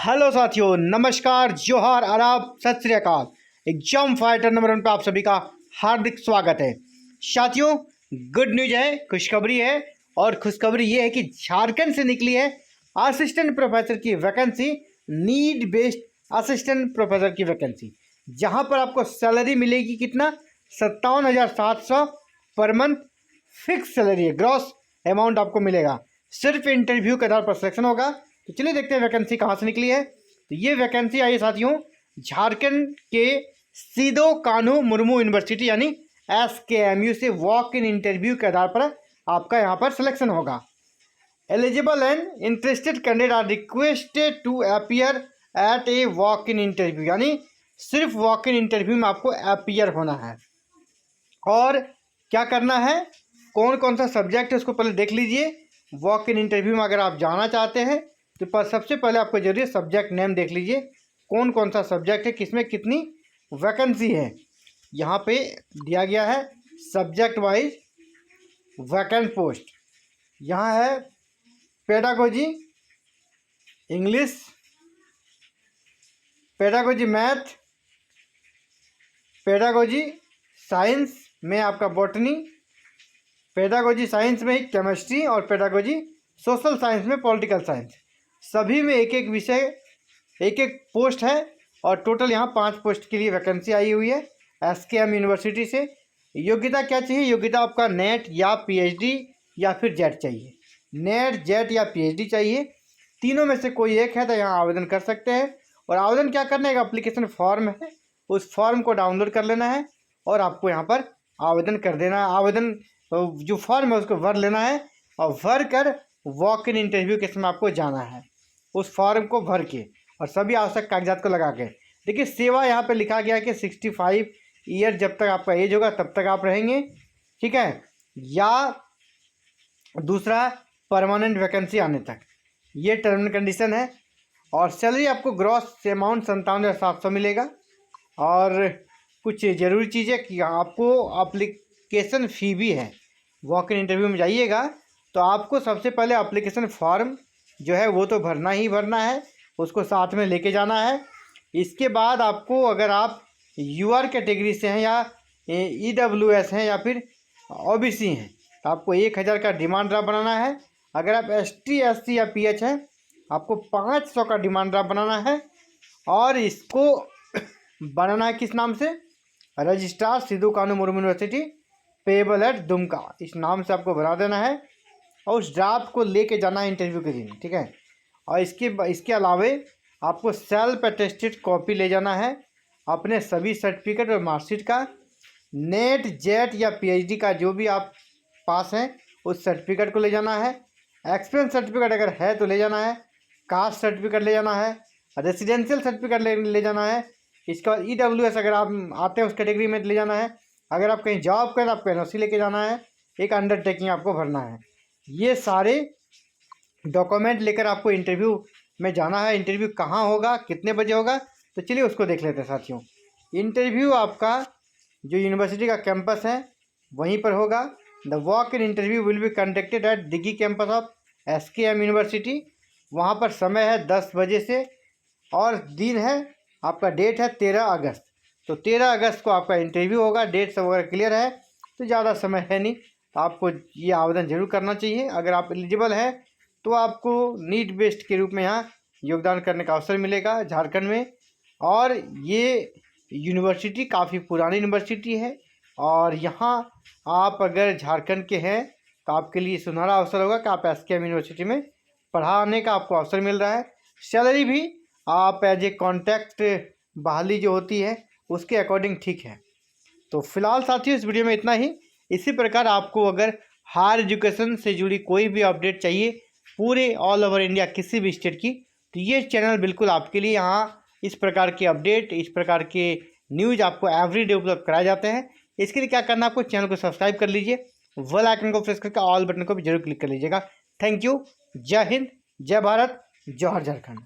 Hello साथियों, नमस्कार, जोहार, आदाब, सत श्री अकाल। एग्जाम फाइटर नंबर 1 पे आप सभी का हार्दिक स्वागत है। साथियों, गुड न्यूज है, खुशखबरी है। और खुशखबरी ये है कि झारखंड से निकली है असिस्टेंट प्रोफेसर की vacancy, need based assistant professor की वैकेंसी, जहां पर आपको सैलरी मिलेगी कितना, 57,700 पर मंथ फिक्स सैलरी है, ग्रॉस अमाउंट आपको मिलेगा। सिर्फ इंटरव्यू के आधार पर सिलेक्शन होगा। तो चलिए देखते हैं वैकेंसी कहाँ से निकली है। तो ये वैकेंसी आई है साथियों झारखंड के सिदो कान्हू मुर्मू यूनिवर्सिटी यानी SKMU से वॉक इन इंटरव्यू के आधार पर आपका यहाँ पर सिलेक्शन होगा। Eligible and interested candidate are requested to appear at a walk in interview, यानी सिर्फ वॉक इन इंटरव्यू में आपको अपीयर होना है। और क्या करना है, कौन कौन सा सब्जेक्ट है उसको पहले देख लीजिए। वॉक इन इंटरव्यू में अगर आप जाना चाहते हैं तो सबसे पहले आपको जरूरी सब्जेक्ट नेम देख लीजिए, कौन कौन सा सब्जेक्ट है, किसमें कितनी वैकेंसी है। यहाँ पे दिया गया है सब्जेक्ट वाइज वैकेंट पोस्ट। यहाँ है pedagogy English, pedagogy math, pedagogy science में आपका बॉटनी, पेडागोजी साइंस में ही केमिस्ट्री और पेडागोजी सोशल साइंस में पॉलिटिकल साइंस। सभी में एक एक विषय, एक एक पोस्ट है। और टोटल यहाँ 5 पोस्ट के लिए वैकेंसी आई हुई है SKM यूनिवर्सिटी से। योग्यता क्या चाहिए, योग्यता आपका नेट या PhD या फिर जेट चाहिए। नेट, जेट या PhD चाहिए, तीनों में से कोई एक है तो यहाँ आवेदन कर सकते हैं। और आवेदन क्या करना है, एक एप्लीकेशन फॉर्म है, उस फॉर्म को डाउनलोड कर लेना है और आपको यहाँ पर आवेदन कर देना है। आवेदन जो फॉर्म है उसको भर लेना है और भर कर वॉक इन इंटरव्यू के समय आपको जाना है, उस फॉर्म को भर के और सभी आवश्यक कागजात को लगा के। देखिए, सेवा यहाँ पे लिखा गया है कि 65 ईयर जब तक आपका एज होगा तब तक आप रहेंगे, ठीक है, या दूसरा परमानेंट वैकेंसी आने तक, ये टर्म एंड कंडीशन है। और सैलरी आपको ग्रॉस अमाउंट 57,700 मिलेगा। और कुछ ज़रूरी चीज़ें कि आपको एप्लीकेशन फ़ी भी है। वॉक इन इंटरव्यू में जाइएगा तो आपको सबसे पहले एप्लीकेशन फॉर्म जो है वो तो भरना ही भरना है, उसको साथ में लेके जाना है। इसके बाद आपको, अगर आप UR कैटेगरी से हैं या EWS हैं या फिर OBC हैं, तो आपको 1,000 का डिमांड ड्राफ्ट बनाना है। अगर आप ST SC या PH हैं, आपको 500 का डिमांड ड्राफ्ट बनाना है। और इसको बनाना है किस नाम से, registrar Sido Kanhu Murmu university payable eight Dumka, इस नाम से आपको बना देना है और उस ड्राफ्ट को लेके जाना है इंटरव्यू के दिन, ठीक है। और इसके अलावे आपको सेल्फ अटेस्टेड कॉपी ले जाना है अपने सभी सर्टिफिकेट और मार्कशीट का, नेट, जेट या PhD का जो भी आप पास हैं उस सर्टिफिकेट को ले जाना है। एक्सपीरियंस सर्टिफिकेट अगर है तो ले जाना है, कास्ट सर्टिफिकेट ले जाना है, रेसिडेंशियल सर्टिफिकेट ले जाना है। इसके बाद EWS अगर आप आते हैं उस कैटेगरी में ले जाना है। अगर आप कहीं जॉब करें आपको NOC लेके जाना है, एक अंडरटेकिंग आपको भरना है। ये सारे डॉक्यूमेंट लेकर आपको इंटरव्यू में जाना है। इंटरव्यू कहाँ होगा, कितने बजे होगा, तो चलिए उसको देख लेते हैं साथियों। इंटरव्यू आपका जो यूनिवर्सिटी का कैंपस है वहीं पर होगा। The walk in interview will be conducted at Diggi campus of SKM university. वहाँ पर समय है 10 बजे से और दिन है, आपका डेट है 13 अगस्त। तो 13 अगस्त को आपका इंटरव्यू होगा। डेट सब वगैरह क्लियर है तो ज़्यादा समय है नहीं, तो आपको ये आवेदन जरूर करना चाहिए। अगर आप एलिजिबल है तो आपको नीड बेस्ड के रूप में यहाँ योगदान करने का अवसर मिलेगा झारखंड में। और ये यूनिवर्सिटी काफ़ी पुरानी यूनिवर्सिटी है और यहाँ आप अगर झारखंड के हैं तो आपके लिए सुनहरा अवसर होगा कि आप SKM यूनिवर्सिटी में पढ़ाने का आपको अवसर मिल रहा है। सैलरी भी आप एज ए कॉन्ट्रैक्ट बहाली जो होती है उसके अकॉर्डिंग ठीक है। तो फिलहाल साथियों इस वीडियो में इतना ही। इसी प्रकार आपको अगर हायर एजुकेशन से जुड़ी कोई भी अपडेट चाहिए पूरे ऑल ओवर इंडिया किसी भी स्टेट की, तो ये चैनल बिल्कुल आपके लिए। यहाँ इस प्रकार के अपडेट, इस प्रकार के न्यूज़ आपको एवरीडे उपलब्ध कराए जाते हैं। इसके लिए क्या करना, आपको चैनल को सब्सक्राइब कर लीजिए, बेल आइकन को प्रेस करके ऑल बटन को भी जरूर क्लिक कर लीजिएगा। Thank you. जय हिंद, जय भारत, जौहर झारखंड।